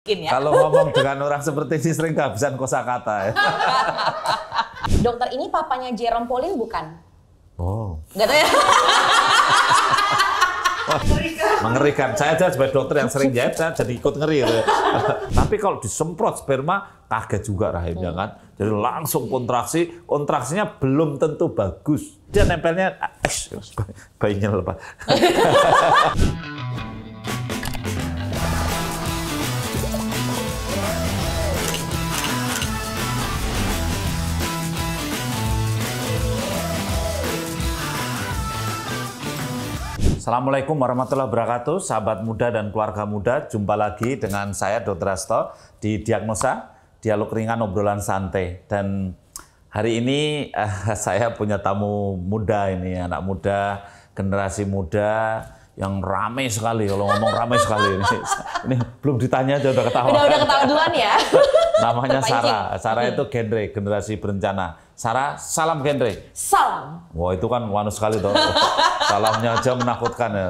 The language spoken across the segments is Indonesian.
Ya. Kalau ngomong dengan orang seperti ini sering kehabisan kosakata ya. Dokter ini papanya Jerome Pauline bukan? Oh. Nggak tahu ya? Mengerikan. Saya aja sebagai dokter yang sering jahit, saya jadi ikut ngeri. Gitu. Tapi kalau disemprot sperma, kaget juga rahimnya kan. Jadi langsung kontraksi, kontraksinya belum tentu bagus. Dia nempelnya, bayinya lepas. Assalamualaikum warahmatullahi wabarakatuh, sahabat muda dan keluarga muda. Jumpa lagi dengan saya Dr. Hasto di Diagnosa, dialog ringan obrolan santai. Dan hari ini saya punya tamu muda ini, anak muda, generasi muda yang ramai sekali. Kalau ngomong ramai sekali ini belum ditanya aja udah ketawa. Udah ketawa duluan ya. Namanya Sarah. Sarah itu genre, generasi berencana. Sarah, salam genre. Salam. Wah, itu kan wanu sekali toh. Salamnya aja menakutkan ya.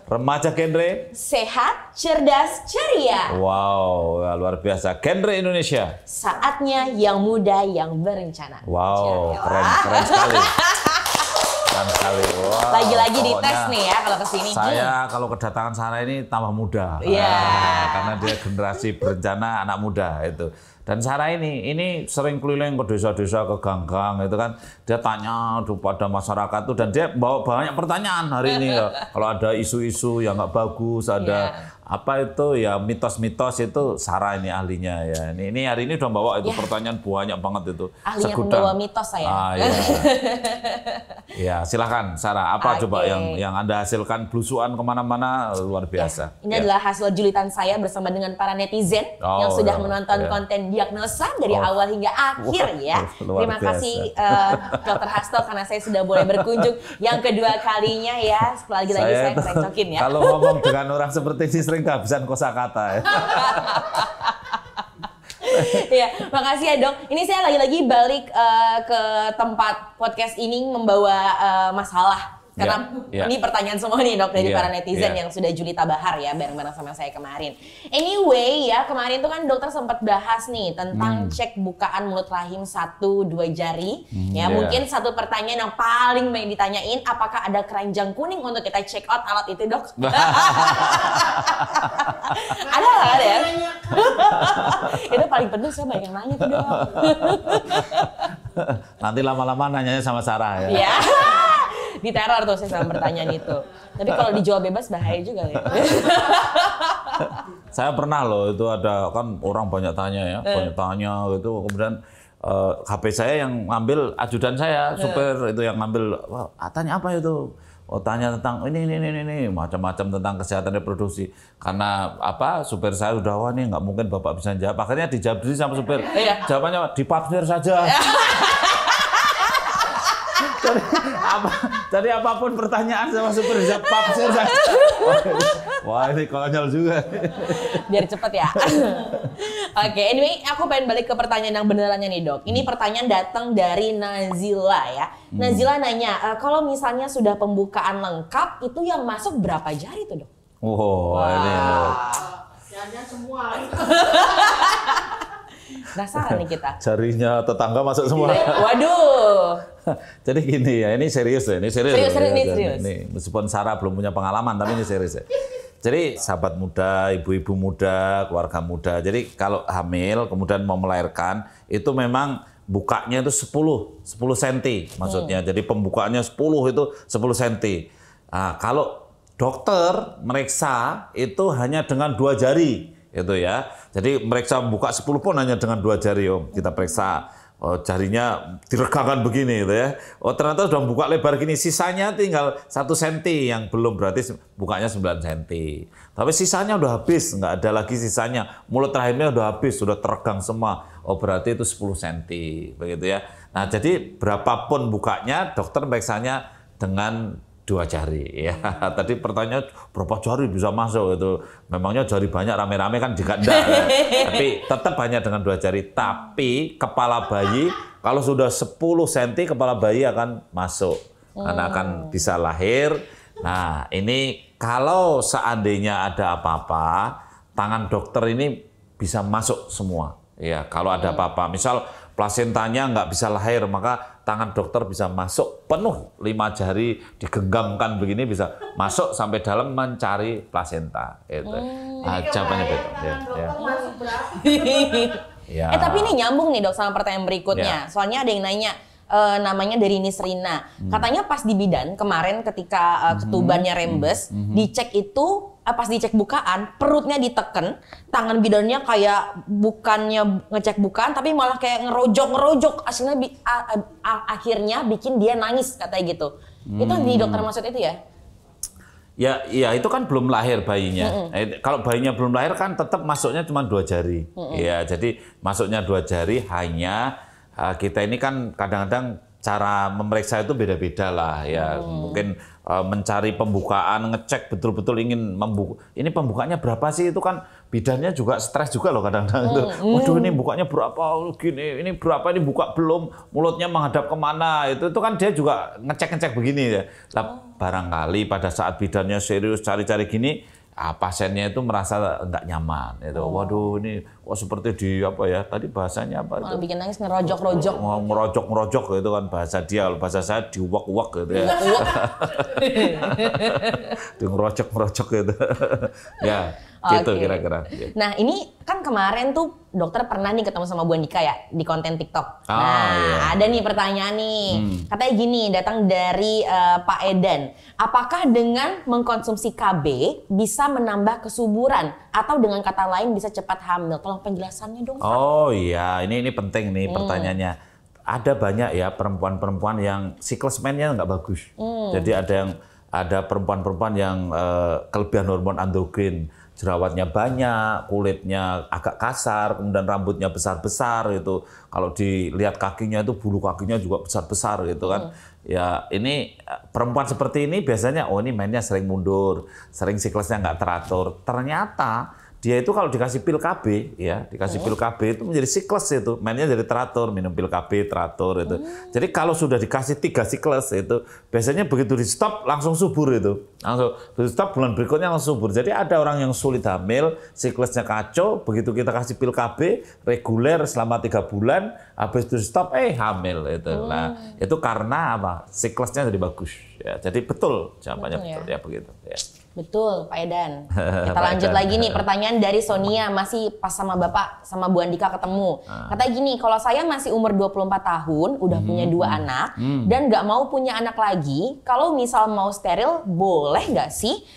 Remaja genre. Sehat, cerdas, ceria. Wow, luar biasa. Genre Indonesia. Saatnya yang muda yang berencana. Wow, keren sekali. Keren sekali. Wow, lagi-lagi dites nih ya kalau kesini. Saya kalau kedatangan Sarah ini tambah muda. Iya. Karena dia generasi berencana, anak muda itu. Dan Sarah ini sering keliling ke desa-desa, ke gang-gang itu kan, dia tanya pada masyarakat tuh, dan dia bawa banyak pertanyaan hari ini ya. Kalau ada isu-isu yang nggak bagus, ada apa itu ya mitos-mitos, itu Sarah ini ahlinya ya. Ini hari ini udah bawa itu pertanyaan banyak banget itu. Ahlinya pembawa mitos saya. Iya. Ya, silakan Sarah. Apa coba yang Anda hasilkan belusuan kemana-mana luar biasa. Ini adalah hasil julitan saya bersama dengan para netizen yang sudah menonton konten Diagnosa dari awal hingga akhir ya. Terima kasih Dr. Hasto karena saya sudah boleh berkunjung yang kedua kalinya ya. Lagi-lagi saya kerencokin ya. Kalau ngomong dengan orang seperti ini sering kehabisan kosakata ya. Ya, makasih ya dok. Ini saya lagi-lagi balik ke tempat podcast ini membawa masalah. Karena ini pertanyaan semua nih dok dari para netizen yang sudah julita bahar ya bareng-bareng sama saya kemarin. Anyway ya, kemarin tuh kan dokter sempat bahas nih tentang cek bukaan mulut rahim 1-2 jari. Ya mungkin satu pertanyaan yang paling banyak ditanyain, apakah ada keranjang kuning untuk kita check out alat itu dok? Ada nggak ada ya? Itu paling penting, saya banyak yang nanya tuh dok. Nanti lama-lama nanyanya sama Sarah ya. Iya. Diteror tuh saya sama pertanyaan itu. Tapi kalau dijawab bebas bahaya juga ya. Saya pernah loh, itu ada kan orang banyak tanya ya, banyak tanya gitu. Kemudian HP saya yang ngambil ajudan saya, supir itu yang ngambil, wah, tanya apa itu? Oh, tanya tentang ini macam-macam tentang kesehatan reproduksi. Karena apa? Supir saya udah, wah nih nggak mungkin bapak bisa jawab. Akhirnya dijawab diri sama supir. Jawabannya di papsir saja. Jadi apapun pertanyaan sama supir bisa papsir saja. Wah, ini konyol juga. Biar cepet ya. Oke, anyway, aku pengen balik ke pertanyaan yang benerannya nih dok. Ini pertanyaan datang dari Nazila ya. Nazila nanya, kalau misalnya sudah pembukaan lengkap, itu yang masuk berapa jari tuh dok? Ini. Jarinya semua. Penasaran nih kita. Jarinya tetangga masuk semua. Waduh. Jadi gini ya, ini serius ya, ini serius. Serius. Ini, meskipun Sarah belum punya pengalaman, tapi ini serius ya. Jadi sahabat muda, ibu-ibu muda, keluarga muda. Jadi kalau hamil kemudian mau melahirkan, itu memang bukanya itu 10 cm maksudnya. Jadi pembukaannya 10 itu 10 cm. Nah, kalau dokter meriksa itu hanya dengan 2 jari. Itu ya. Jadi mereka buka 10 pun hanya dengan 2 jari, Om. Kita periksa. Oh, jarinya diregangkan begini gitu ya. Oh, ternyata sudah buka lebar gini, sisanya tinggal 1 cm yang belum, berarti bukanya 9 cm. Tapi sisanya udah habis, nggak ada lagi sisanya. Mulut rahimnya udah habis, sudah teregang semua. Oh, berarti itu 10 cm, begitu ya. Nah, jadi berapapun bukanya, dokter periksanya dengan 2 jari ya. Tadi pertanyaan berapa jari bisa masuk itu. Memangnya jari banyak rame-rame kan juga enggak. Tapi tetap hanya dengan 2 jari. Tapi kepala bayi kalau sudah 10 cm kepala bayi akan masuk. Karena akan bisa lahir. Nah, ini kalau seandainya ada apa-apa, tangan dokter ini bisa masuk semua. Ya, kalau ada apa-apa, misal plasentanya nggak bisa lahir, maka tangan dokter bisa masuk penuh 5 jari digenggamkan begini bisa masuk sampai dalam mencari plasenta. Itu. Jawabannya betul. Ya. Tapi ini nyambung nih dok sama pertanyaan berikutnya. Soalnya ada yang nanya. Namanya dari Nisrina. Katanya pas di bidan kemarin ketika ketubannya rembes, dicek itu pas dicek bukaan, perutnya diteken, tangan bidannya kayak bukannya ngecek bukaan tapi malah kayak ngerojok, akhirnya bikin dia nangis katanya gitu. Itu di dokter maksud itu ya? Ya itu kan belum lahir bayinya. Kalau bayinya belum lahir kan tetap masuknya cuma 2 jari. Ya, jadi masuknya 2 jari hanya kita ini kan kadang-kadang cara memeriksa itu beda-beda lah ya. Mungkin mencari pembukaan, ngecek betul-betul ingin membuka. Ini pembukanya berapa sih? Itu kan bidannya juga stres juga loh kadang-kadang. Waduh ini bukanya berapa? Gini, ini berapa? Ini buka belum? Mulutnya menghadap kemana? Itu kan dia juga ngecek-ngecek begini ya. Nah, barangkali pada saat bidannya serius cari-cari gini, pasiennya itu merasa nggak nyaman. Itu, waduh ini kok seperti di apa ya? Tadi bahasanya apa itu? Bikin nangis ngerojok-rojok. Ngerojok-ngerojok itu kan bahasa dia, bahasa saya diuak-uak gitu ya. Di ngerojok-ngerojok gitu. Ya, gitu kira-kira. Nah ini kan kemarin tuh dokter pernah nih ketemu sama Bu Andika ya di konten TikTok. Ada nih pertanyaan nih. Katanya gini, datang dari Pak Edan. Apakah dengan mengkonsumsi KB bisa menambah kesuburan atau dengan kata lain bisa cepat hamil? Tolong penjelasannya dong. Oh iya, ini penting nih pertanyaannya. Ada banyak ya perempuan-perempuan yang siklus mennya nggak bagus. Jadi ada perempuan-perempuan yang kelebihan hormon androgen, jerawatnya banyak, kulitnya agak kasar, kemudian rambutnya besar-besar itu. Kalau dilihat kakinya itu bulu kakinya juga besar-besar gitu kan. Ya ini perempuan seperti ini biasanya ini mainnya sering mundur, sering siklusnya nggak teratur. Ternyata dia itu kalau dikasih pil KB ya, dikasih pil KB itu menjadi siklus itu, mainnya jadi teratur, minum pil KB teratur itu. Jadi kalau sudah dikasih 3 siklus itu, biasanya begitu di stop langsung subur itu. Langsung di stop bulan berikutnya langsung subur. Jadi ada orang yang sulit hamil, siklusnya kacau, begitu kita kasih pil KB reguler selama 3 bulan, habis itu stop hamil itu. Nah, itu karena apa? Siklusnya jadi bagus ya. Jadi betul jawabannya betul ya begitu ya. Betul, Pak Edan. Kita lanjut lagi nih, pertanyaan dari Sonia, masih pas sama Bapak, sama Bu Andika ketemu. Katanya gini, kalau saya masih umur 24 tahun, udah punya 2 anak, dan nggak mau punya anak lagi, kalau misal mau steril, boleh nggak sih?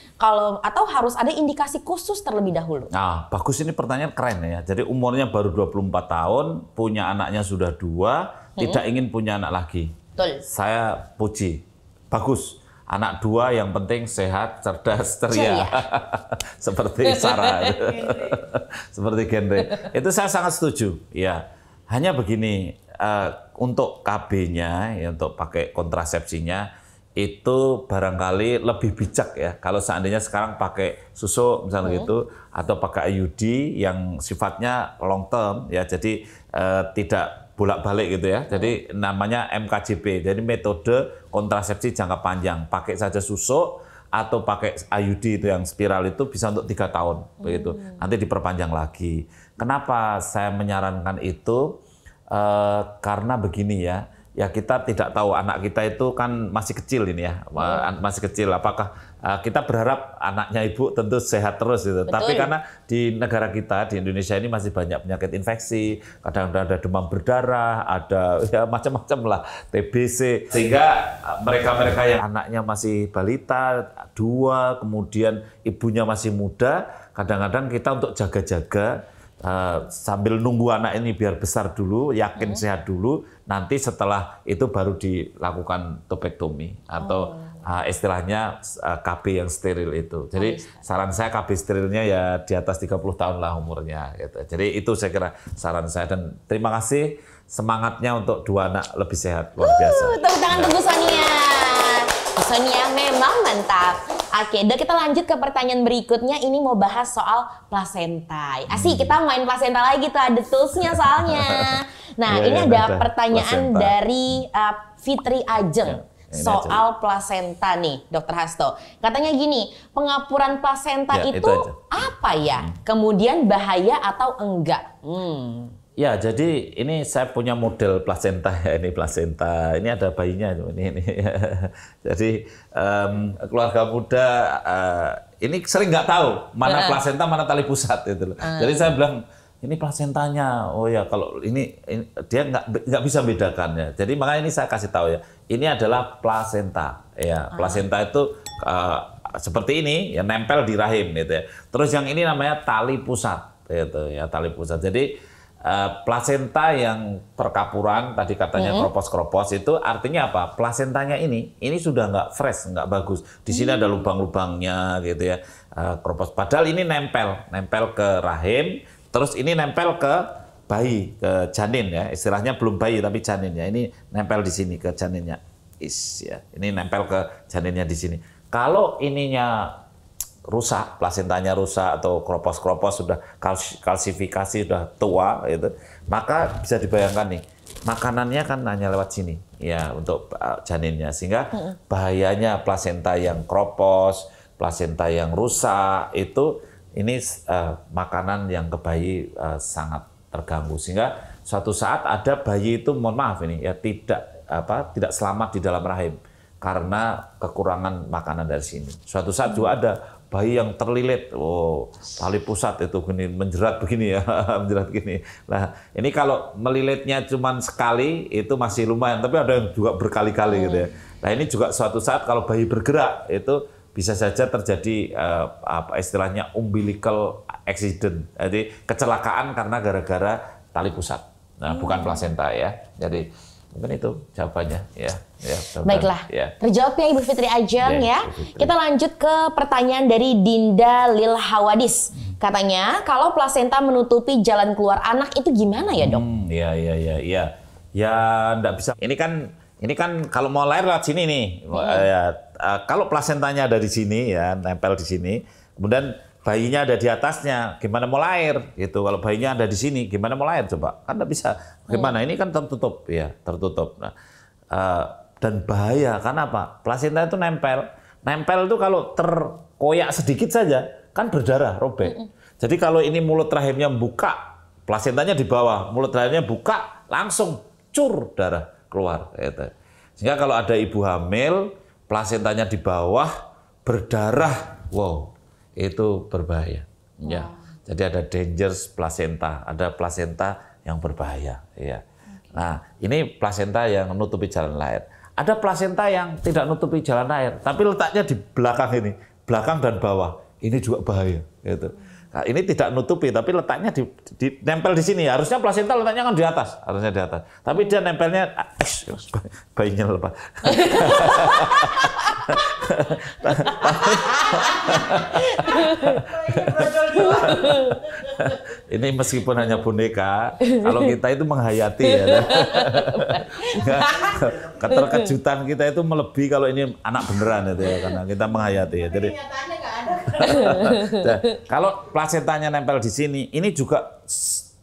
Atau harus ada indikasi khusus terlebih dahulu? Nah, bagus, ini pertanyaan keren ya. Jadi umurnya baru 24 tahun, punya anaknya sudah 2, tidak ingin punya anak lagi. Betul. Saya puji, bagus. Anak 2 yang penting sehat, cerdas, ceria. Seperti Sarah. Seperti genre. Itu saya sangat setuju. Ya, hanya begini, untuk KB-nya, ya, untuk pakai kontrasepsinya, itu barangkali lebih bijak ya. Kalau seandainya sekarang pakai susu misalnya gitu, atau pakai IUD yang sifatnya long term, ya, jadi tidak bolak-balik gitu ya. Jadi namanya MKJP. Jadi metode kontrasepsi jangka panjang. Pakai saja susu atau pakai IUD itu yang spiral itu bisa untuk 3 tahun begitu. Nanti diperpanjang lagi. Kenapa saya menyarankan itu? Karena begini ya. Ya kita tidak tahu anak kita itu kan masih kecil ini ya. Masih kecil. Apakah kita berharap anaknya ibu tentu sehat terus gitu. Betul. Tapi karena di negara kita, di Indonesia ini masih banyak penyakit infeksi, kadang-kadang ada demam berdarah, ada ya macam-macam lah, TBC, sehingga mereka-mereka yang anaknya masih balita, 2, kemudian ibunya masih muda, kadang-kadang kita untuk jaga-jaga sambil nunggu anak ini biar besar dulu, yakin sehat dulu, nanti setelah itu baru dilakukan tubektomi atau istilahnya KB yang steril itu. Jadi saran saya KB sterilnya ya di atas 30 tahun lah umurnya. Gitu. Jadi itu saya kira saran saya, dan terima kasih semangatnya untuk 2 anak lebih sehat, luar biasa. Tepuk tangan untuk Sonia. Sonia memang mantap. Oke, Dok, kita lanjut ke pertanyaan berikutnya. Ini mau bahas soal plasenta. Asik, kita main plasenta lagi tuh, ada toolsnya soalnya. Nah, ini ada pertanyaan placenta dari Fitri Ajeng. soal plasenta nih, Dokter Hasto. Katanya gini, pengapuran plasenta itu apa ya? Kemudian bahaya atau enggak? Ya, jadi ini saya punya model plasenta ya, ini plasenta. Ini ada bayinya ini. Jadi keluarga muda ini sering nggak tahu mana plasenta mana tali pusat itu. Jadi saya bilang ini plasentanya. Oh ya, kalau ini dia nggak bisa bedakan ya. Jadi makanya ini saya kasih tahu ya. Ini adalah plasenta. Ya, plasenta itu seperti ini ya, nempel di rahim gitu ya. Terus yang ini namanya tali pusat gitu ya, tali pusat. Jadi plasenta yang terkapuran tadi katanya kropos-kropos itu artinya apa? Plasentanya ini sudah nggak fresh, nggak bagus. Di sini ada lubang-lubangnya gitu ya, kropos. Padahal ini nempel ke rahim, terus ini nempel ke bayi, ke janin ya. Istilahnya belum bayi tapi janin ya. Ini nempel di sini ke janinnya. Ya. Ini nempel ke janinnya di sini. Kalau ininya rusak, plasentanya rusak atau kropos-kropos sudah kalsifikasi, sudah tua gitu, maka bisa dibayangkan nih, makanannya kan hanya lewat sini ya untuk janinnya, sehingga bahayanya plasenta yang kropos, plasenta yang rusak itu ini makanan yang ke bayi sangat terganggu, sehingga suatu saat ada bayi itu, mohon maaf ini ya, tidak selamat di dalam rahim karena kekurangan makanan dari sini. Suatu saat juga ada bayi yang terlilit, tali pusat itu gini, menjerat begini ya, menjerat gini. Nah, ini kalau melilitnya cuma sekali itu masih lumayan, tapi ada yang juga berkali-kali gitu ya. Nah, ini juga suatu saat kalau bayi bergerak itu bisa saja terjadi apa istilahnya umbilical accident, jadi kecelakaan karena gara-gara tali pusat. Nah, bukan plasenta ya. Jadi mungkin itu jawabannya ya. Baiklah, terjawab ya Ibu Fitri Ajeng ya. Kita lanjut ke pertanyaan dari Dinda Lil Hawadis. Katanya kalau plasenta menutupi jalan keluar anak itu gimana ya Dok? Ya enggak bisa. Ini kan kalau mau lahir lewat sini nih. Kalau plasentanya ada di sini ya, nempel di sini. Kemudian bayinya ada di atasnya, gimana mau lahir gitu. Kalau bayinya ada di sini, gimana mau lahir coba? Kan nggak bisa. Gimana? Ini kan tertutup ya, tertutup. Nah, dan bahaya karena apa? Plasenta itu nempel itu kalau terkoyak sedikit saja kan berdarah, robek. Jadi kalau ini mulut rahimnya buka, plasentanya di bawah, mulut rahimnya buka, langsung cur darah keluar. Gitu. Sehingga kalau ada ibu hamil, plasentanya di bawah berdarah, wow. Itu berbahaya. Ya. Jadi ada dangerous placenta, ada plasenta yang berbahaya. Ya. Nah, ini plasenta yang menutupi jalan lahir. Ada plasenta yang tidak menutupi jalan lahir, tapi letaknya di belakang ini, belakang dan bawah. Ini juga bahaya. Gitu. Nah, ini tidak nutupi, tapi letaknya nempel di sini. Harusnya plasenta letaknya kan di atas, harusnya di atas. Tapi dia nempelnya, bayinya lepas. Ini meskipun hanya boneka, kalau kita itu menghayati ya. Keterkejutan kita itu melebihi kalau ini anak beneran itu ya, karena kita menghayati ya. Jadi kalau plasentanya nempel di sini, ini juga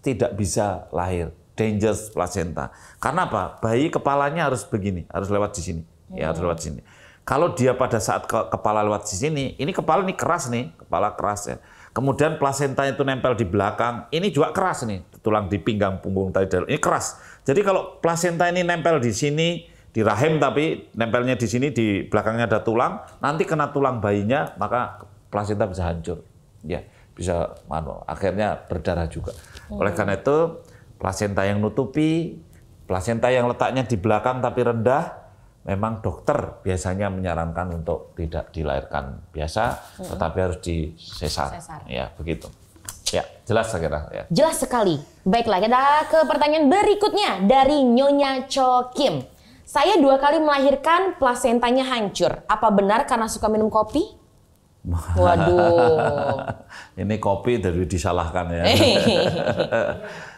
tidak bisa lahir, dangerous placenta. Karena apa? Bayi kepalanya harus begini, harus lewat di sini, ya harus lewat sini. Kalau dia pada saat kepala lewat di sini, ini kepala ini keras nih, kepala keras ya. Kemudian plasenta itu nempel di belakang, ini juga keras nih, tulang di pinggang punggung tadi, ini keras. Jadi kalau plasenta ini nempel di sini, di rahim tapi nempelnya di sini, di belakangnya ada tulang, nanti kena tulang bayinya, maka plasenta bisa hancur, ya bisa akhirnya berdarah juga. Oleh karena itu plasenta yang nutupi, plasenta yang letaknya di belakang tapi rendah, memang dokter biasanya menyarankan untuk tidak dilahirkan biasa, tetapi harus disesar. Ya begitu. Ya jelas saya kira. Ya. Jelas sekali. Baiklah kita ke pertanyaan berikutnya dari Nyonya Cho Kim. Saya 2 kali melahirkan, plasentanya hancur. Apa benar karena suka minum kopi? Waduh. Ini kopi dari disalahkan ya.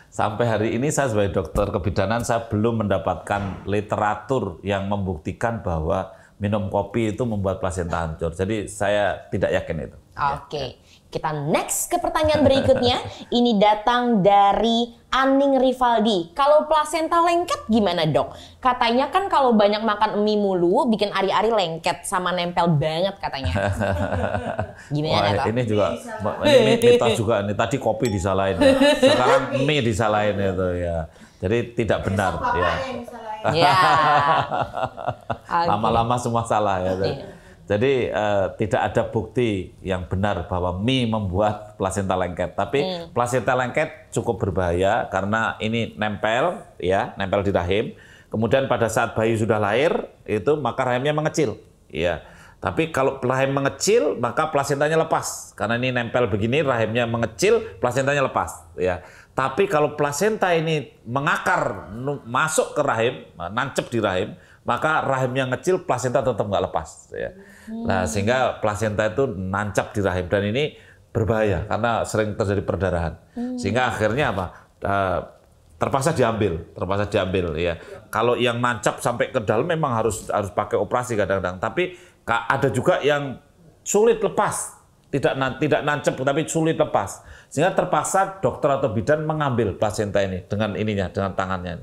Sampai hari ini saya sebagai dokter kebidanan saya belum mendapatkan literatur yang membuktikan bahwa minum kopi itu membuat plasenta hancur. Jadi saya tidak yakin itu. Oke. Kita next ke pertanyaan berikutnya. Ini datang dari Aning Rivaldi. Kalau plasenta lengket gimana dok? Katanya kan kalau banyak makan mie mulu bikin ari-ari lengket sama nempel banget katanya. Gimana dok? Ini juga ini mitos juga nih. Tadi kopi disalahin, sekarang mie disalahin itu ya. Jadi tidak benar ya. Ya. Lama-lama semua salah ya. Jadi tidak ada bukti yang benar bahwa mie membuat plasenta lengket. Tapi plasenta lengket cukup berbahaya karena ini nempel ya, nempel di rahim. Kemudian pada saat bayi sudah lahir itu maka rahimnya mengecil. Ya. Tapi kalau rahim mengecil maka plasentanya lepas. Karena ini nempel begini rahimnya mengecil, plasentanya lepas ya. Tapi kalau plasenta ini mengakar masuk ke rahim, nancep di rahim, maka rahimnya ngecil, plasenta tetap nggak lepas. Ya. Nah, sehingga plasenta itu nancap di rahim dan ini berbahaya karena sering terjadi perdarahan. Sehingga akhirnya apa? Terpaksa diambil. Ya. Kalau yang nancap sampai ke dalam memang harus pakai operasi kadang-kadang. Tapi ada juga yang sulit lepas, tidak nancap tapi sulit lepas. Sehingga terpaksa dokter atau bidan mengambil plasenta ini dengan tangannya.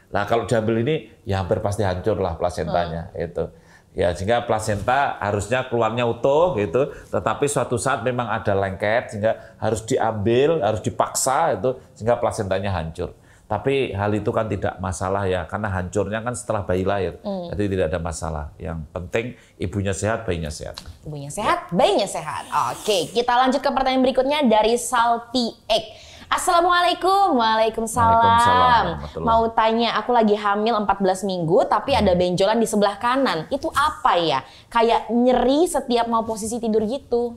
Nah kalau diambil ini ya hampir pasti hancur lah plasentanya itu. Ya sehingga plasenta harusnya keluarnya utuh gitu, tetapi suatu saat memang ada lengket sehingga harus diambil, harus dipaksa itu sehingga plasentanya hancur. Tapi hal itu kan tidak masalah ya karena hancurnya kan setelah bayi lahir. Jadi tidak ada masalah. Yang penting ibunya sehat, bayinya sehat. Ibunya sehat, bayinya sehat. Oke, kita lanjut ke pertanyaan berikutnya dari Salty Egg. Assalamualaikum. Waalaikumsalam. Mau tanya, aku lagi hamil 14 minggu tapi ada benjolan di sebelah kanan. Itu apa ya? Kayak nyeri setiap mau posisi tidur gitu.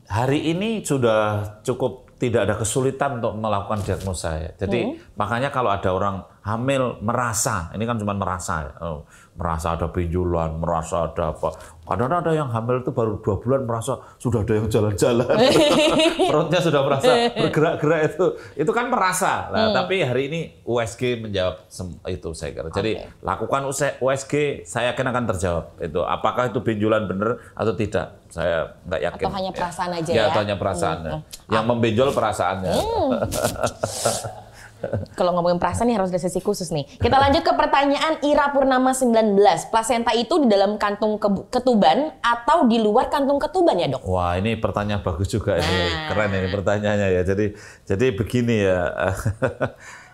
Hari ini sudah cukup tidak ada kesulitan untuk melakukan diagnosa ya. Jadi makanya kalau ada orang hamil merasa, ini kan cuma merasa ya. Merasa ada benjolan, merasa ada apa. Kadang-kadang ada yang hamil itu baru 2 bulan merasa sudah ada yang jalan-jalan. Perutnya sudah merasa bergerak-gerak itu kan merasa. Nah, tapi hari ini USG menjawab itu saya kira. Jadi lakukan USG, saya yakin akan terjawab. Itu apakah itu benjolan benar atau tidak? Saya nggak yakin. Atau hanya perasaan aja ya? Ya, atau hanya perasaannya. Yang membenjol perasaannya. Kalau ngomongin perasaan nih harus ada sesi khusus nih. Kita lanjut ke pertanyaan Ira Purnama 19. Plasenta itu di dalam kantung ketuban atau di luar kantung ketuban ya dok? Wah ini pertanyaan bagus juga ini. Keren ini pertanyaannya ya. Jadi begini ya.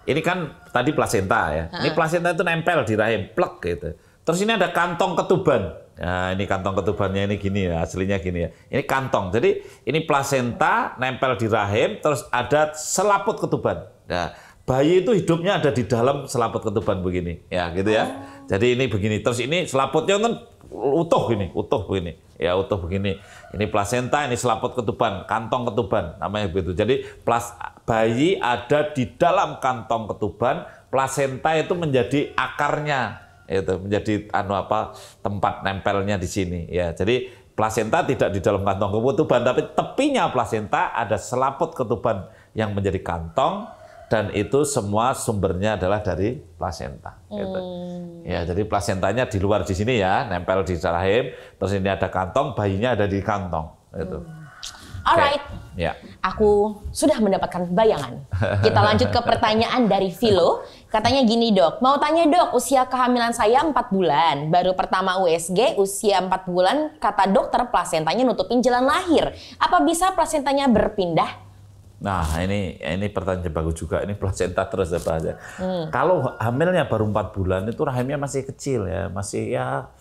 Ini kan tadi plasenta ya. Ini plasenta itu nempel di rahim, plek gitu. Terus ini ada kantong ketuban. Nah, ini kantong ketubannya ini gini ya, aslinya gini ya. Ini kantong. Jadi ini plasenta nempel di rahim, terus ada selaput ketuban. Nah, bayi itu hidupnya ada di dalam selaput ketuban begini, ya gitu ya. Jadi ini begini, terus ini selaputnya kan utuh begini, ya utuh begini. Ini plasenta, ini selaput ketuban, kantong ketuban, namanya begitu. Jadi bayi ada di dalam kantong ketuban, plasenta itu menjadi akarnya, itu menjadi tempat nempelnya di sini, ya. Jadi plasenta tidak di dalam kantong ketuban, tapi tepinya plasenta ada selaput ketuban yang menjadi kantong. Dan itu semua sumbernya adalah dari plasenta. Gitu. Ya, jadi plasentanya di luar di sini ya, nempel di rahim. Terus ini ada kantong, bayinya ada di kantong. Gitu. Alright, ya. Aku sudah mendapatkan bayangan. Kita lanjut ke pertanyaan dari Vilo. Katanya gini dok, mau tanya dok, usia kehamilan saya 4 bulan. Baru pertama USG, usia 4 bulan, kata dokter plasentanya nutupin jalan lahir. Apa bisa plasentanya berpindah? Nah ini pertanyaan bagus juga, ini plasenta terus ya Pak. Kalau hamilnya baru 4 bulan itu rahimnya masih kecil ya, masih ya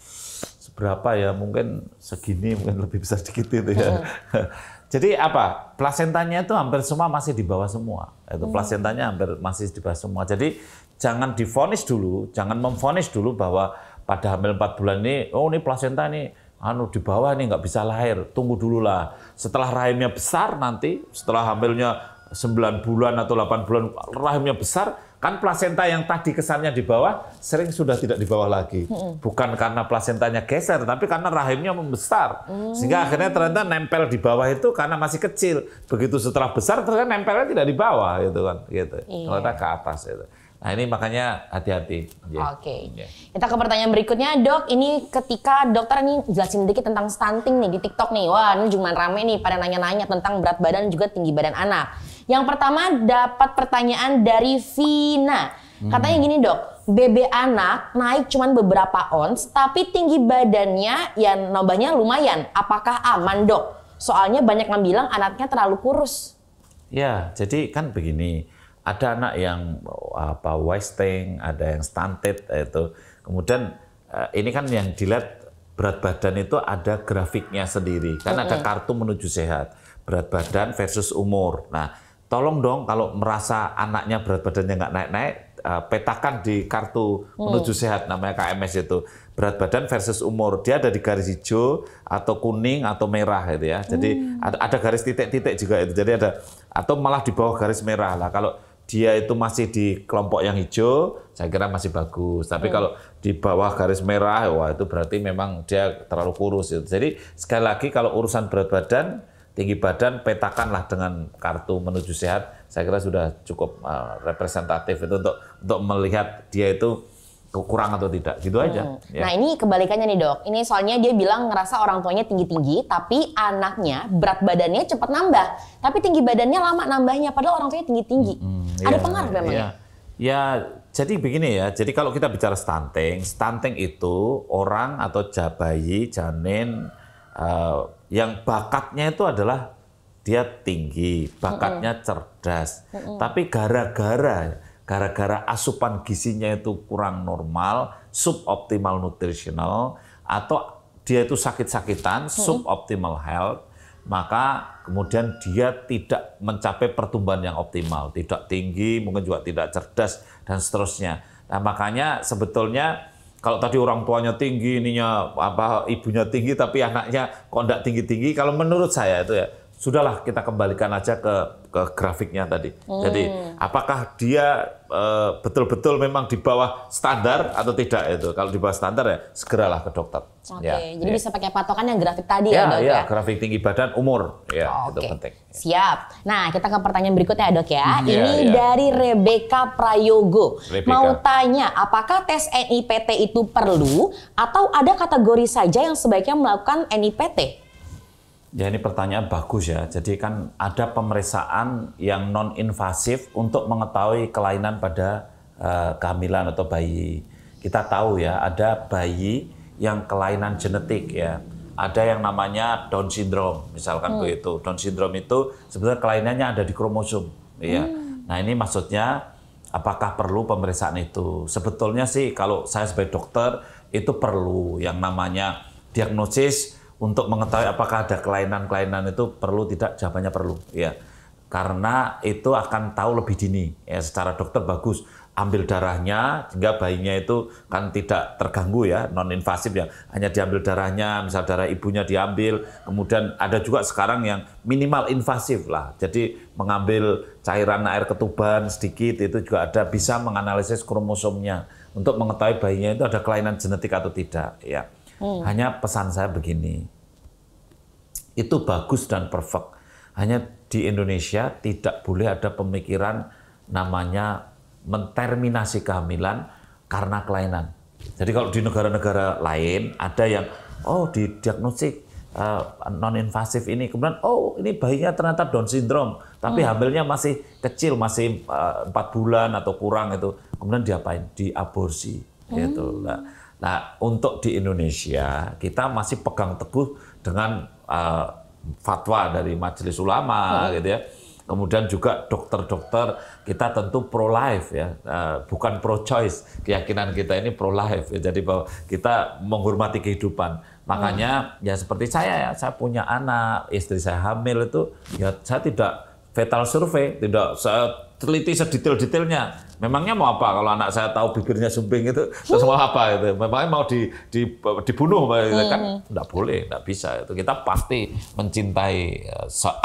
seberapa ya, mungkin segini, mungkin lebih besar sedikit itu ya. Jadi apa, plasentanya itu hampir semua masih di bawah semua, itu plasentanya hampir masih di bawah semua. Jadi jangan divonis dulu, jangan memvonis dulu bahwa pada hamil 4 bulan ini, oh ini plasenta ini di bawah nih nggak bisa lahir, tunggu dulu lah. Setelah rahimnya besar nanti, setelah hamilnya 9 bulan atau 8 bulan, rahimnya besar, kan plasenta yang tadi kesannya di bawah, sering sudah tidak di bawah lagi. Bukan karena plasentanya geser, tapi karena rahimnya membesar. Sehingga akhirnya ternyata nempel di bawah itu karena masih kecil. Begitu setelah besar, ternyata nempelnya tidak di bawah, gitu kan. Gitu. Ternyata ke atas. Gitu. Nah ini makanya hati-hati. Oke. Kita ke pertanyaan berikutnya, Dok. Ini ketika dokter ini jelasin dikit tentang stunting nih di TikTok nih. Wah, ini cuma rame nih pada nanya-nanya tentang berat badan juga tinggi badan anak. Yang pertama dapat pertanyaan dari Vina. Katanya gini, Dok. BB anak naik cuma beberapa ons, tapi tinggi badannya ya nambahnya lumayan. Apakah aman, Dok? Soalnya banyak yang bilang anaknya terlalu kurus. Ya, jadi kan begini. Ada anak yang wasting, ada yang stunted itu. Kemudian ini kan yang dilihat berat badan itu ada grafiknya sendiri. Kan ada kartu menuju sehat. Berat badan versus umur. Nah, tolong dong kalau merasa anaknya berat badannya nggak naik-naik, petakan di kartu menuju sehat, namanya KMS itu. Berat badan versus umur. Dia ada di garis hijau atau kuning atau merah gitu ya. Jadi ada garis titik-titik juga itu. Jadi ada atau malah di bawah garis merah lah. Kalau dia itu masih di kelompok yang hijau, saya kira masih bagus. Tapi kalau di bawah garis merah, wah itu berarti memang dia terlalu kurus. Gitu. Jadi sekali lagi kalau urusan berat badan, tinggi badan, petakanlah dengan kartu menuju sehat. Saya kira sudah cukup representatif itu untuk melihat dia itu kurang atau tidak, gitu aja. Ya. Nah ini kebalikannya nih, Dok. Ini soalnya dia bilang ngerasa orang tuanya tinggi-tinggi, tapi anaknya berat badannya cepat nambah. Tapi tinggi badannya lama nambahnya, padahal orang tuanya tinggi-tinggi. Ada pengaruh memang ya, jadi begini ya. Jadi kalau kita bicara stunting itu orang atau bayi, janin yang bakatnya itu adalah dia tinggi, bakatnya cerdas. Tapi gara-gara asupan gizinya itu kurang normal, suboptimal nutritional, atau dia itu sakit-sakitan, suboptimal health, maka kemudian dia tidak mencapai pertumbuhan yang optimal, tidak tinggi, mungkin juga tidak cerdas, dan seterusnya. Nah makanya sebetulnya kalau tadi orang tuanya tinggi, ibunya tinggi, tapi anaknya kok enggak tinggi-tinggi, kalau menurut saya itu ya, sudahlah kita kembalikan aja ke grafiknya tadi. Jadi apakah dia betul-betul memang di bawah standar atau tidak itu? Kalau di bawah standar ya segeralah ke dokter. Jadi bisa pakai patokan yang grafik tadi ya, Dok ya? Grafik tinggi badan, umur, itu penting. Siap. Nah kita ke pertanyaan berikutnya ya, Dok ya. Ini dari Rebecca Prayogo. Mau tanya, apakah tes NIPT itu perlu atau ada kategori saja yang sebaiknya melakukan NIPT? Ya ini pertanyaan bagus ya. Jadi kan ada pemeriksaan yang non-invasif untuk mengetahui kelainan pada kehamilan atau bayi. Kita tahu ya ada bayi yang kelainan genetik ya. Ada yang namanya Down syndrome misalkan begitu. Down syndrome itu sebenarnya kelainannya ada di kromosom. Ya. Nah ini maksudnya apakah perlu pemeriksaan itu? Sebetulnya sih kalau saya sebagai dokter itu perlu yang namanya diagnosis. Untuk mengetahui apakah ada kelainan-kelainan itu perlu tidak, jawabannya perlu ya. Karena itu akan tahu lebih dini ya, secara dokter bagus ambil darahnya sehingga bayinya itu kan tidak terganggu ya, non invasif ya, hanya diambil darahnya, misal darah ibunya diambil, kemudian ada juga sekarang yang minimal invasif lah. Jadi mengambil cairan air ketuban sedikit itu juga ada, bisa menganalisis kromosomnya untuk mengetahui bayinya itu ada kelainan genetik atau tidak ya. Hanya pesan saya begini, itu bagus dan perfect. Hanya di Indonesia tidak boleh ada pemikiran namanya menterminasi kehamilan karena kelainan. Jadi kalau di negara-negara lain ada yang didiagnosis non-invasif ini, kemudian ini bayinya ternyata Down syndrome, tapi hamilnya masih kecil, masih 4 bulan atau kurang itu, kemudian diapain? Diaborsi gitu. Nah, untuk di Indonesia kita masih pegang teguh dengan fatwa dari Majelis Ulama gitu ya. Kemudian juga dokter-dokter kita tentu pro life ya, bukan pro choice. Keyakinan kita ini pro life ya. Jadi bahwa kita menghormati kehidupan. Makanya ya seperti saya punya anak, istri saya hamil itu ya saya tidak fetal survei, tidak saya teliti sedetail-detailnya. Memangnya mau apa kalau anak saya tahu bibirnya sumbing itu, terus mau apa itu? Memangnya mau dibunuh kan? Nggak boleh, nggak bisa. Itu kita pasti mencintai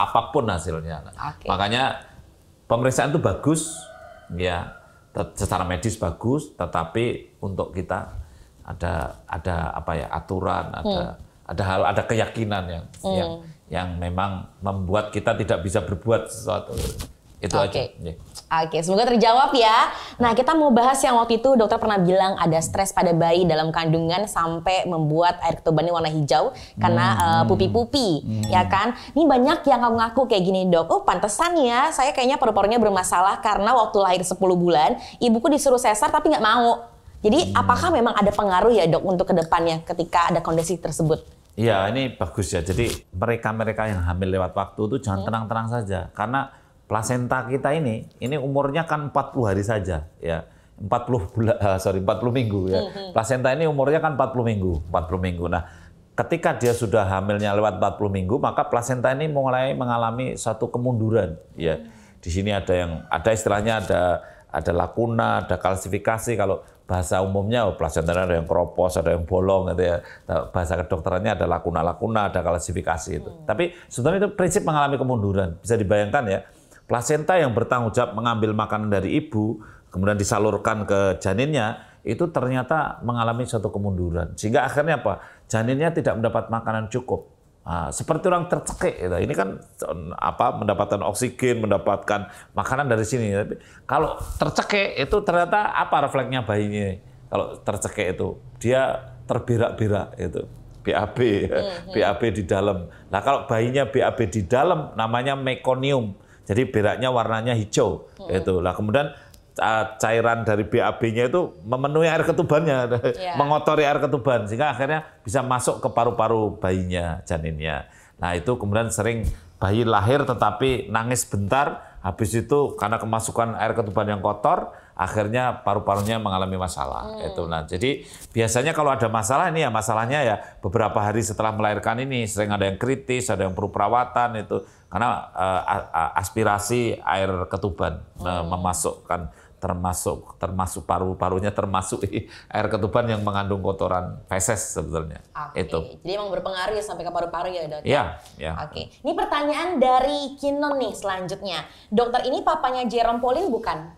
apapun hasilnya. Makanya pemeriksaan itu bagus, ya secara medis bagus, tetapi untuk kita ada aturan, ada keyakinan yang memang membuat kita tidak bisa berbuat sesuatu. Itu aja. Oke, semoga terjawab ya. Nah, kita mau bahas yang waktu itu dokter pernah bilang ada stres pada bayi dalam kandungan sampai membuat air ketubannya warna hijau karena pupi-pupi, ya kan? Ini banyak yang ngaku kayak gini, Dok. Oh, pantesan ya, saya kayaknya paru-parunya bermasalah karena waktu lahir 10 bulan, ibuku disuruh sesar tapi nggak mau. Jadi, apakah memang ada pengaruh ya, Dok, untuk kedepannya ketika ada kondisi tersebut? Iya, ini bagus ya. Jadi, mereka-mereka yang hamil lewat waktu itu jangan tenang-tenang saja. Karena plasenta kita ini umurnya kan 40 hari saja ya. 40 minggu ya. Plasenta ini umurnya kan 40 minggu. Nah, ketika dia sudah hamilnya lewat 40 minggu, maka plasenta ini mulai mengalami satu kemunduran ya. Di sini ada istilahnya ada lakuna, ada kalsifikasi. Kalau bahasa umumnya plasenta ada yang keropos, ada yang bolong gitu ya. Bahasa kedokterannya ada lakuna, ada kalsifikasi itu. Tapi sebenarnya itu prinsip mengalami kemunduran. Bisa dibayangkan ya. Plasenta yang bertanggung jawab mengambil makanan dari ibu, kemudian disalurkan ke janinnya, itu ternyata mengalami suatu kemunduran. Sehingga akhirnya apa? Janinnya tidak mendapat makanan cukup. Nah, seperti orang tercekik. Gitu. Ini kan mendapatkan oksigen, mendapatkan makanan dari sini. Tapi kalau tercekik itu ternyata apa refleksnya bayinya? Kalau tercekik itu, dia terberak-berak itu. BAB, BAB di dalam. Nah kalau bayinya BAB di dalam, namanya mekonium. Jadi beraknya warnanya hijau, itu. Lah kemudian cairan dari BAB-nya itu memenuhi air ketubannya, mengotori air ketuban, sehingga akhirnya bisa masuk ke paru-paru bayinya, janinnya. Nah itu kemudian sering bayi lahir tetapi nangis bentar, habis itu karena kemasukan air ketuban yang kotor, akhirnya paru-parunya mengalami masalah. Itu. Nah jadi biasanya kalau ada masalah ini ya masalahnya ya beberapa hari setelah melahirkan ini sering ada yang kritis, ada yang perlu perawatan itu. Karena aspirasi air ketuban memasukkan termasuk paru-parunya termasuk air ketuban yang mengandung kotoran feses sebetulnya. Itu. Jadi emang berpengaruh ya sampai ke paru-paru ya, Dok? Iya, ya. Oke. Ini pertanyaan dari Kinon nih selanjutnya. Dokter, ini papanya Jerome Pauline bukan?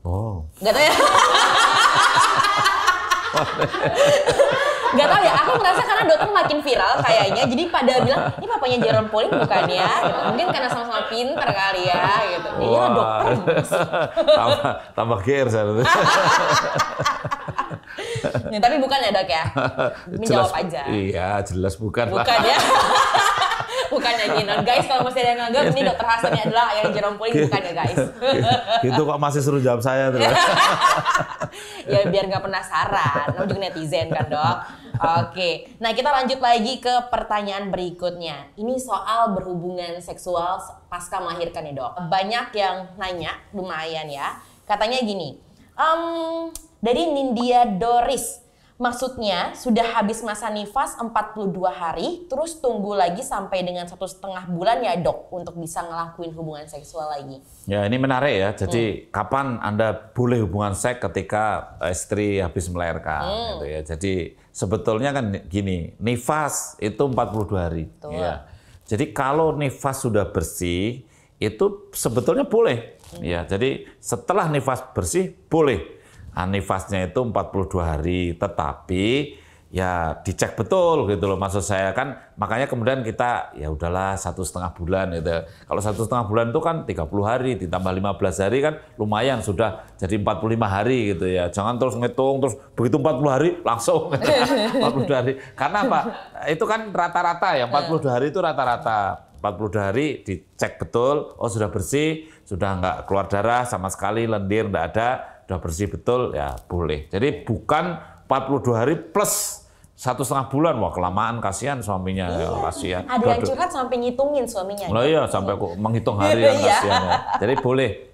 Oh. Gak tahu ya. Gak tau ya, aku ngerasa karena dokter makin viral kayaknya, jadi pada bilang, ini papanya Jerome Pauline bukan ya? Gitu. Mungkin karena sama-sama pinter kali ya, gitu. Iya dokter. Tambah GR saya. Ya, tapi bukan ya dok ya? Menjawab aja. Iya, jelas bukan lah. Bukan ya? Bukan ya Kinon. Guys, kalau masih ada yang nganggap ini dokter Hasan ini adalah ayah Jerome Pauline, bukan ya guys? Gitu kok masih suruh jawab saya tuh. Ya biar nggak penasaran, namanya juga netizen kan dok. Oke, nah kita lanjut lagi ke pertanyaan berikutnya. Ini soal berhubungan seksual pasca melahirkan ya dok. Banyak yang nanya, lumayan ya. Katanya gini, dari Nindya Doris, maksudnya sudah habis masa nifas 42 hari, terus tunggu lagi sampai dengan 1,5 bulan ya dok untuk bisa ngelakuin hubungan seksual lagi. Ya ini menarik ya, jadi kapan Anda boleh hubungan seks ketika istri habis melahirkan gitu ya. Jadi sebetulnya kan gini, nifas itu 42 hari. Ya. Jadi kalau nifas sudah bersih, itu sebetulnya boleh. Ya, jadi setelah nifas bersih boleh. Nifasnya itu 42 hari, tetapi ya dicek betul gitu loh. Maksud saya kan, makanya kemudian kita ya udahlah 1,5 bulan gitu. Kalau 1,5 bulan itu kan 30 hari ditambah 15 hari kan lumayan sudah jadi 45 hari gitu ya. Jangan terus ngitung terus begitu 40 hari langsung 42 hari. Karena apa? Itu kan rata-rata ya, 42 hari itu rata-rata. 42 hari dicek betul, oh sudah bersih, sudah nggak keluar darah sama sekali, lendir nggak ada, sudah bersih betul, ya boleh. Jadi bukan 42 hari plus 1,5 bulan, wah kelamaan, kasihan suaminya. Iya, ya, kasihan. Ada yang curhat sampai ngitungin suaminya. Nah iya, sampai menghitung hari yang kasihan. Ya. Jadi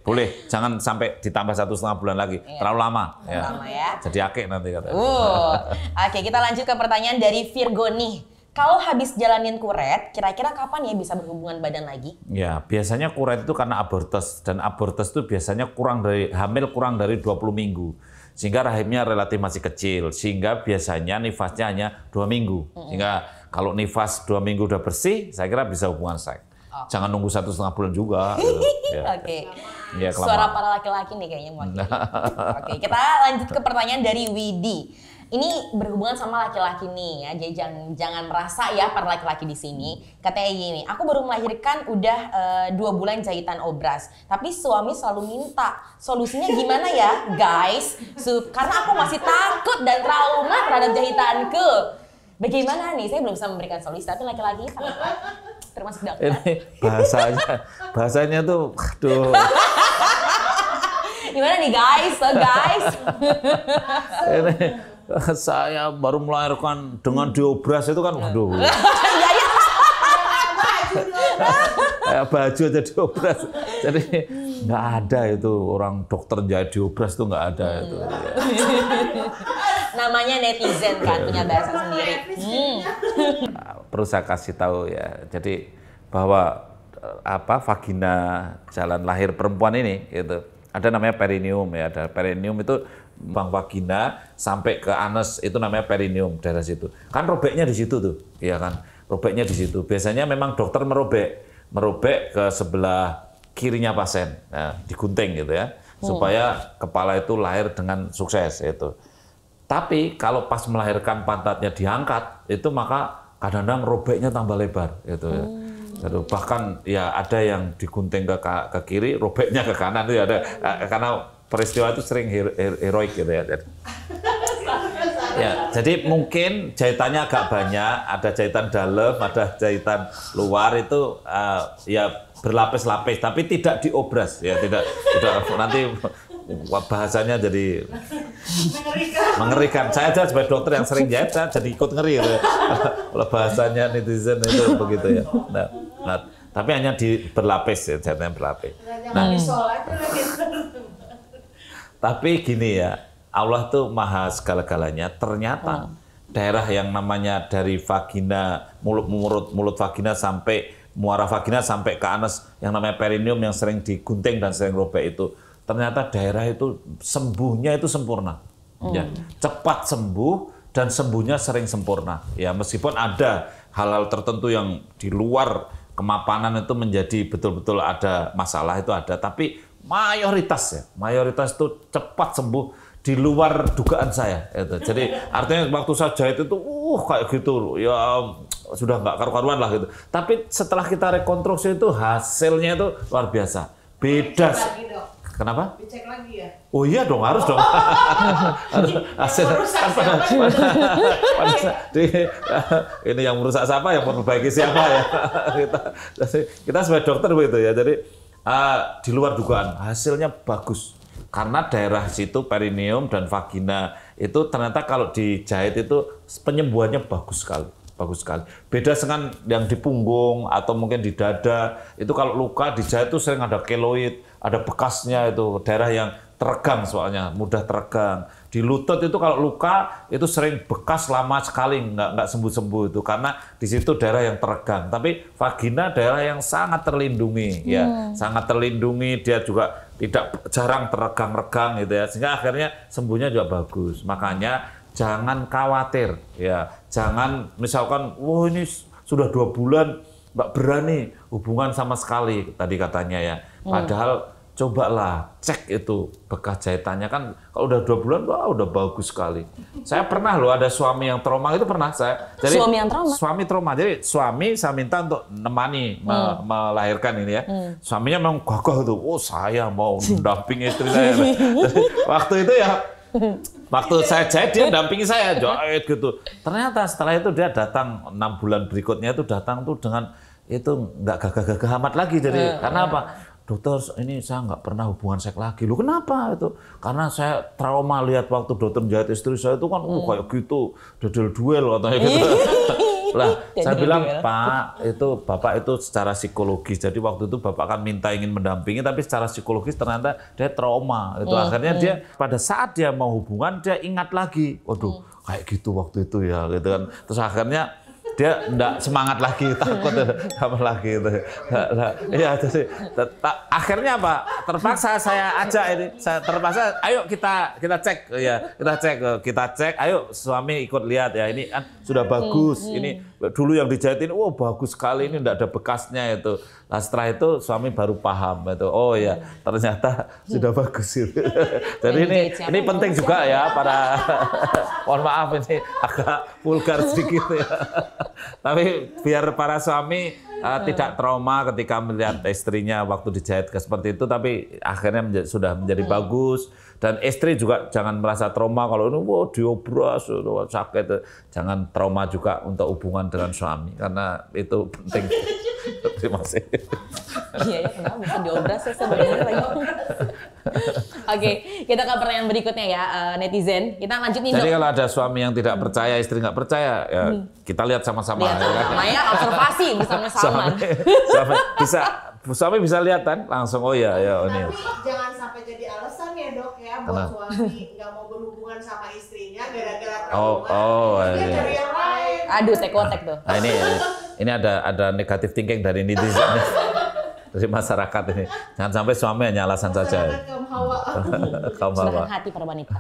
boleh, jangan sampai ditambah 1,5 bulan lagi, terlalu lama. Lama ya. Jadi akik nanti katanya. Oke, kita lanjut ke pertanyaan dari Virgo nih. Kalau habis jalanin kuret, kira-kira kapan ya bisa berhubungan badan lagi? Ya, biasanya kuret itu karena abortus. Dan abortus itu biasanya hamil kurang dari 20 minggu. Sehingga rahimnya relatif masih kecil. Sehingga biasanya nifasnya hanya 2 minggu. Sehingga kalau nifas 2 minggu udah bersih, saya kira bisa hubungan seks. Jangan nunggu 1,5 bulan juga. Ya. Oke. Ya, suara para laki-laki nih kayaknya mewakili. Oke, kita lanjut ke pertanyaan dari Widi. Ini berhubungan sama laki-laki nih ya, jadi jangan merasa ya para laki-laki di sini. Katanya gini, aku baru melahirkan udah 2 bulan jahitan obras, tapi suami selalu minta solusinya gimana ya guys? Karena aku masih takut dan trauma terhadap jahitanku. Bagaimana nih? Saya belum bisa memberikan solusi, tapi laki-laki termasuk dokter. Ini bahasanya tuh, aduh. Gimana nih guys? Ini saya baru melahirkan dengan diobras itu kan, waduh. Iya. Kayak baju aja diobras. Jadi nggak ada itu orang dokter jahit diobras itu nggak ada itu. Namanya netizen kan punya bahasa sendiri. Perlu saya kasih tahu ya. Jadi bahwa vagina jalan lahir perempuan ini gitu. Ada namanya perineum ya. Ada perineum itu vagina sampai ke anus itu namanya perineum daerah situ. Kan robeknya di situ tuh, iya kan? Robeknya di situ. Biasanya memang dokter merobek ke sebelah kirinya pasien, nah, digunting gitu ya, supaya kepala itu lahir dengan sukses itu. Tapi kalau pas melahirkan pantatnya diangkat, itu maka kadang-kadang robeknya tambah lebar gitu ya. Bahkan ya ada yang digunting ke kiri, robeknya ke kanan itu ada, karena peristiwa itu sering heroik gitu ya. Ya, jadi mungkin jahitannya agak banyak, ada jahitan dalam, ada jahitan luar itu ya berlapis-lapis, tapi tidak diobras ya, tidak nanti bahasanya jadi mengerikan. Saya aja sebagai dokter yang sering jahit, saya jadi ikut ngeri gitu. Kalau bahasanya netizen itu begitu ya. Nah, tapi hanya berlapis ya, jahitannya berlapis. Nah, tapi gini ya, Allah tuh maha segala-galanya. Ternyata daerah yang namanya dari vagina, mulut vagina sampai muara vagina sampai ke anus yang namanya perineum yang sering digunting dan sering robek itu, ternyata daerah itu sembuhnya itu sempurna. Ya, cepat sembuh dan sembuhnya sering sempurna. Ya, meskipun ada hal-hal tertentu yang di luar kemapanan itu menjadi betul-betul ada masalah itu ada, tapi mayoritas itu cepat sembuh di luar dugaan saya. Itu. Jadi artinya waktu saya jahit itu, kayak gitu, ya sudah nggak karu-karuan lah gitu. Tapi setelah kita rekonstruksi itu hasilnya itu luar biasa, beda. Kenapa? Dicek lagi ya? Oh iya dong, harus dong. Hasil ini yang merusak siapa, yang memperbaiki siapa ya. Kita sebagai dokter begitu ya. Jadi di luar dugaan, hasilnya bagus. Karena daerah situ perineum dan vagina itu ternyata kalau dijahit itu penyembuhannya bagus sekali. Beda dengan yang di punggung atau mungkin di dada, itu kalau luka dijahit itu sering ada keloid, ada bekasnya itu, daerah yang teregang soalnya, mudah teregang. Di lutut itu kalau luka itu sering bekas lama sekali, nggak sembuh-sembuh itu, karena di situ daerah yang teregang. Tapi vagina daerah yang sangat terlindungi, ya, sangat terlindungi, dia juga tidak jarang teregang-regang gitu ya, sehingga akhirnya sembuhnya juga bagus. Makanya jangan khawatir, ya, jangan misalkan, ini sudah 2 bulan nggak berani hubungan sama sekali tadi katanya ya. Padahal cobalah cek itu bekas jahitannya, kan kalau udah 2 bulan udah bagus sekali. Saya pernah loh ada suami yang trauma, itu pernah saya. Jadi suami yang trauma? Suami trauma. Jadi suami saya minta untuk nemani melahirkan ini ya. Suaminya memang gagah itu. Saya mau mendampingi istri saya. Waktu itu ya, waktu saya jahit dia dampingi saya jahit gitu. Ternyata setelah itu dia datang 6 bulan berikutnya itu datang tuh dengan itu nggak gagah-gagah amat lagi. Jadi karena apa? Dokter, ini saya nggak pernah hubungan seks lagi. Loh kenapa itu? Karena saya trauma lihat waktu dokter jahit istri saya itu kan, kayak gitu, dodol duel katanya gitu. Lah, saya bilang, Pak, itu Bapak itu secara psikologis. Jadi waktu itu Bapak kan minta ingin mendampingi, tapi secara psikologis ternyata dia trauma. Itu akhirnya dia pada saat dia mau hubungan dia ingat lagi, waduh, kayak gitu waktu itu ya, gitu kan. Terus akhirnya dia enggak semangat lagi, takut sama lagi itu. Ya, jadi akhirnya apa? terpaksa saya ajak ini, terpaksa, ayo kita cek, ya kita cek, ayo suami ikut lihat ya, ini kan sudah bagus, ini dulu yang dijahitin, bagus sekali, ini enggak ada bekasnya itu. Nah setelah itu suami baru paham itu, oh ya ternyata sudah bagus itu. Jadi ini penting juga ya para, mohon maaf ini agak vulgar sedikit ya. Tapi biar para suami tidak trauma ketika melihat istrinya waktu dijahit seperti itu, tapi akhirnya sudah menjadi bagus. Dan istri juga jangan merasa trauma kalau ini diobras, sakit. Jangan trauma juga untuk hubungan dengan suami, karena itu penting. Terima kasih. Iya ya, kenapa bisa diobras ya sebenarnya lagi. Oke, kita ke pertanyaan berikutnya ya, netizen. Kita lanjut nih, Dok. Jadi kalau ada suami yang tidak percaya, istri nggak percaya, ya kita lihat sama-sama. Lihat sama-sama ya, observasi bersama-sama. Suami bisa lihat kan, langsung oh ya ini. Tapi jangan sampai jadi alasan ya Dok ya, buat suami nggak mau berhubungan sama istrinya gara-gara trauma. Dia dari yang lain. Aduh, tekotek tuh. Nah ini ada negatif thinking dari netizen. Dari masyarakat ini. Jangan sampai suami hanya alasan saja. Kaum hawa. Hati para wanita.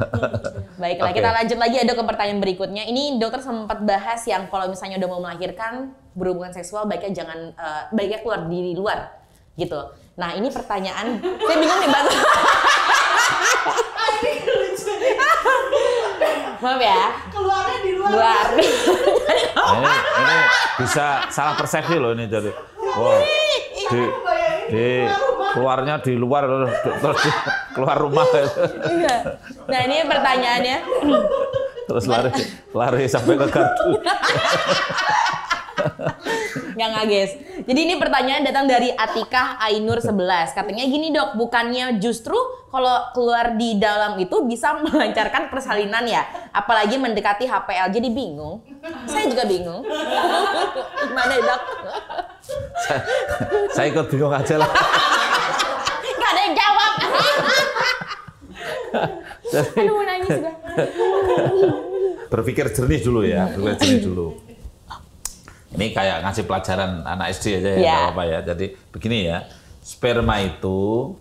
Baiklah, kita lanjut lagi ya, Dok, ke pertanyaan berikutnya. Ini dokter sempat bahas yang kalau misalnya udah mau melahirkan berhubungan seksual baiknya keluar di luar gitu. Nah, ini pertanyaan saya bingung nih, Bang. Maaf ya. Keluarnya di luar. Ini bisa salah persepsi loh ini jadi. Keluarnya di luar terus keluar rumah. Nah ini pertanyaannya. Terus lari sampai ke gardu. Nggak guys. Jadi ini pertanyaan datang dari Atikah Ainur 11. Katanya gini, Dok, bukannya justru kalau keluar di dalam itu bisa melancarkan persalinan ya? Apalagi mendekati HPL. Jadi bingung. Saya juga bingung. Gimana, Dok? Saya ikut bingung aja lah. Nggak ada yang jawab. Aduh, mau nangis sudah. Berpikir jernih dulu ya, Ini kayak ngasih pelajaran anak SD aja ya, nggak apa-apa ya. Jadi begini ya, sperma itu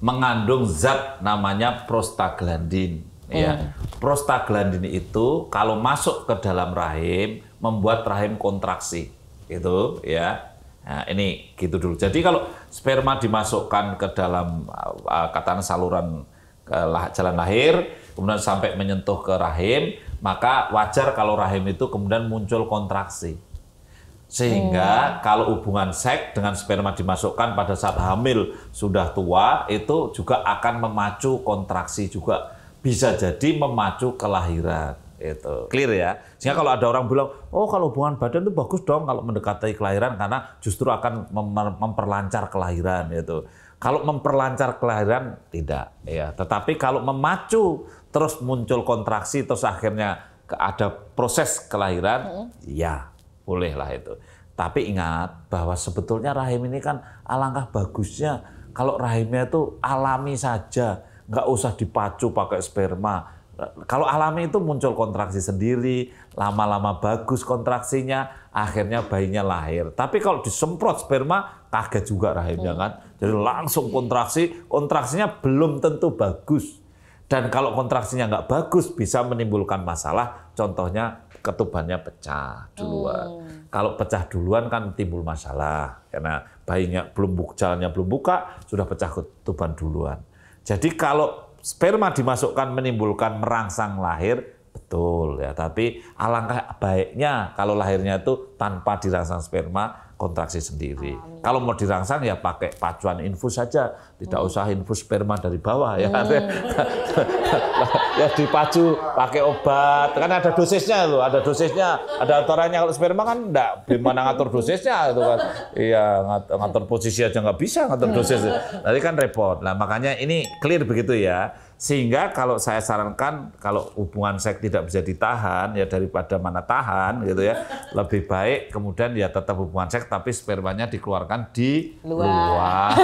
mengandung zat namanya prostaglandin. Ya, prostaglandin itu kalau masuk ke dalam rahim membuat rahim kontraksi, gitu ya. Nah, ini gitu dulu. Jadi kalau sperma dimasukkan ke dalam katakan saluran jalan lahir, kemudian sampai menyentuh ke rahim, maka wajar kalau rahim itu kemudian muncul kontraksi. Sehingga kalau hubungan seks dengan sperma dimasukkan pada saat hamil sudah tua, itu juga akan memacu kontraksi juga. Bisa jadi memacu kelahiran. Itu clear ya. Sehingga kalau ada orang bilang, oh kalau hubungan badan itu bagus dong kalau mendekati kelahiran karena justru akan memperlancar kelahiran itu. Kalau memperlancar kelahiran tidak ya. Tetapi kalau memacu terus muncul kontraksi terus akhirnya ada proses kelahiran, ya bolehlah itu. Tapi ingat bahwa sebetulnya rahim ini kan alangkah bagusnya kalau rahimnya itu alami saja, nggak usah dipacu pakai sperma. Kalau alami itu muncul kontraksi sendiri, lama-lama bagus kontraksinya, akhirnya bayinya lahir. Tapi kalau disemprot sperma, kaget juga rahimnya kan. Jadi langsung kontraksinya belum tentu bagus. Dan kalau kontraksinya nggak bagus, bisa menimbulkan masalah, contohnya ketubannya pecah duluan. Kalau pecah duluan kan timbul masalah, karena bayinya jalannya belum buka, sudah pecah ketuban duluan. Jadi kalau sperma dimasukkan menimbulkan merangsang lahir, betul ya. Tapi alangkah baiknya kalau lahirnya itu tanpa dirangsang sperma, kontraksi sendiri. Kalau mau dirangsang ya pakai pacuan infus saja, tidak usah infus sperma dari bawah ya. Ya dipacu pakai obat, kan ada dosisnya loh, ada aturannya. Kalau sperma kan enggak, gimana ngatur dosisnya itu kan. Iya, ngatur posisi aja nggak bisa ngatur dosis. Nanti kan repot. Nah, makanya ini clear begitu ya. Sehingga kalau saya sarankan kalau hubungan seks tidak bisa ditahan ya daripada mana tahan gitu ya, lebih baik kemudian ya tetap hubungan seks tapi spermanya dikeluarkan di luar.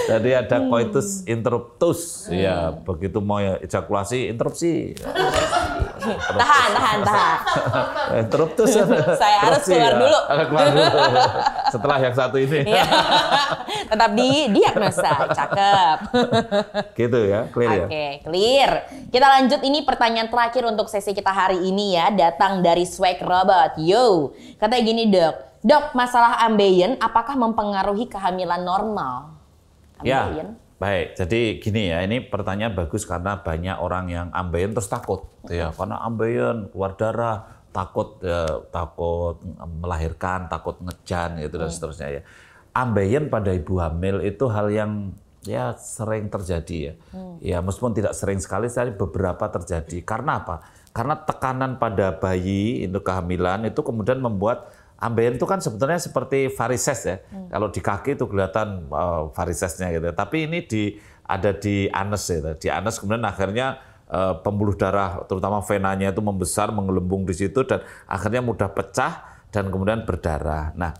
Jadi ada coitus interruptus. Ya, begitu mau ejakulasi interupsi. Tahan. Interruptus. Saya harus keluar dulu. Keluar dulu. Setelah yang satu ini. Tetap didiagnosa. Cakep. Gitu ya, clear ya? Oke, clear. Kita lanjut, ini pertanyaan terakhir untuk sesi kita hari ini ya. Datang dari Swag Robot. Yo, katanya gini Dok. Dok, masalah ambeien apakah mempengaruhi kehamilan normal? Ambeien? Ya, baik. Jadi gini ya, ini pertanyaan bagus karena banyak orang yang ambeien terus takut. Ya, karena ambeien keluar darah, takut melahirkan, takut ngejan gitu dan seterusnya ya. Ambeien pada ibu hamil itu hal yang ya sering terjadi ya. Ya meskipun tidak sering sekali, tapi beberapa terjadi. Karena apa? Karena tekanan pada bayi untuk kehamilan itu kemudian membuat ambeien itu kan sebetulnya seperti varises ya. Kalau di kaki itu kelihatan varisesnya gitu. Tapi ini ada di anus ya. Di anus kemudian akhirnya pembuluh darah terutama venanya itu membesar, menggelembung di situ dan akhirnya mudah pecah dan kemudian berdarah. Nah,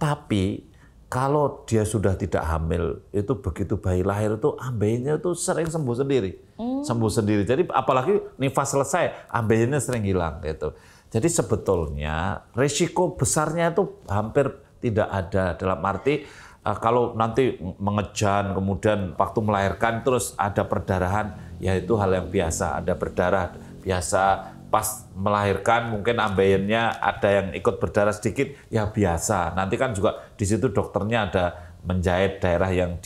tapi kalau dia sudah tidak hamil, itu begitu bayi lahir itu ambeiennya itu sering sembuh sendiri. Sembuh sendiri. Jadi apalagi nifas selesai, ambeiennya sering hilang gitu. Jadi sebetulnya risiko besarnya itu hampir tidak ada. Dalam arti kalau nanti mengejan, kemudian waktu melahirkan terus ada perdarahan, ya itu hal yang biasa. Ada berdarah biasa. Pas melahirkan mungkin ambeiennya ada yang ikut berdarah sedikit, ya biasa. Nanti kan juga di situ dokternya ada menjahit daerah yang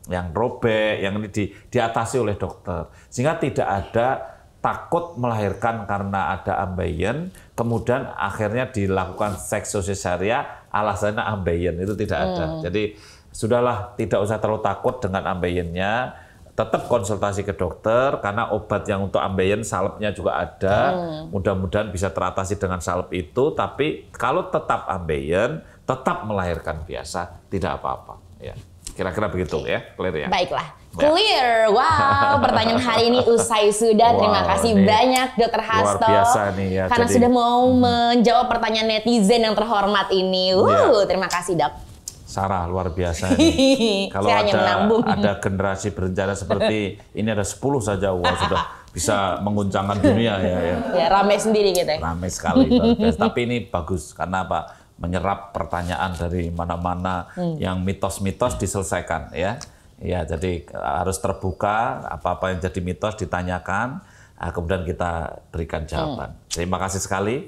yang robek, yang ini diatasi oleh dokter. Sehingga tidak ada takut melahirkan karena ada ambeien, kemudian akhirnya dilakukan seksosesaria, alasannya ambeien, itu tidak ada. Jadi sudahlah, tidak usah terlalu takut dengan ambeiennya. Tetap konsultasi ke dokter karena obat yang untuk ambeien salepnya juga ada. Mudah-mudahan bisa teratasi dengan salep itu. Tapi kalau tetap ambeien, tetap melahirkan biasa, tidak apa-apa. Ya, kira-kira begitu ya, clear ya. Baiklah, clear. Wow, pertanyaan hari ini usai sudah. Terima kasih banyak Dokter Hasto. Luar biasa nih ya. Karena sudah mau menjawab pertanyaan netizen yang terhormat ini. Terima kasih Dok. Sarah luar biasa ini. Kalau ada generasi berencana seperti ini, ada 10 saja, sudah bisa menguncangkan dunia ya. Ya rame sendiri gitu ya. Rame sekali. Tapi ini bagus karena apa? Menyerap pertanyaan dari mana-mana yang mitos-mitos diselesaikan ya. Ya, jadi harus terbuka, apa-apa yang jadi mitos ditanyakan, kemudian kita berikan jawaban. Terima kasih sekali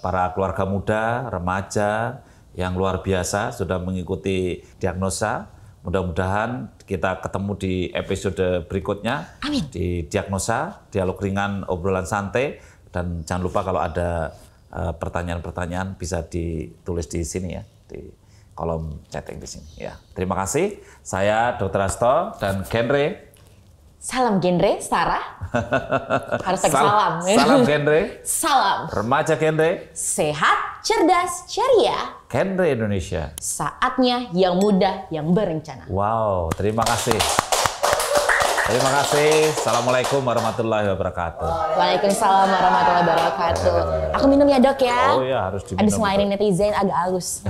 para keluarga muda, remaja yang luar biasa sudah mengikuti diagnosa. Mudah-mudahan kita ketemu di episode berikutnya. Amin. Di diagnosa, dialog ringan, obrolan santai. Dan jangan lupa kalau ada pertanyaan-pertanyaan bisa ditulis di sini ya, di kolom chatting di sini. Ya, terima kasih. Saya Dr. Hasto dan Genre. Salam genre, Sarah. Harus pakai salam. Salam genre. Salam. Remaja genre. Sehat, cerdas, ceria. Genre Indonesia. Saatnya yang muda, yang berencana. Wow, terima kasih. Terima kasih. Assalamualaikum warahmatullahi wabarakatuh. Waalaikumsalam warahmatullahi wabarakatuh. Aku minum ya Dok ya. Oh iya, harus diminum. Habis ngelainin netizen agak halus.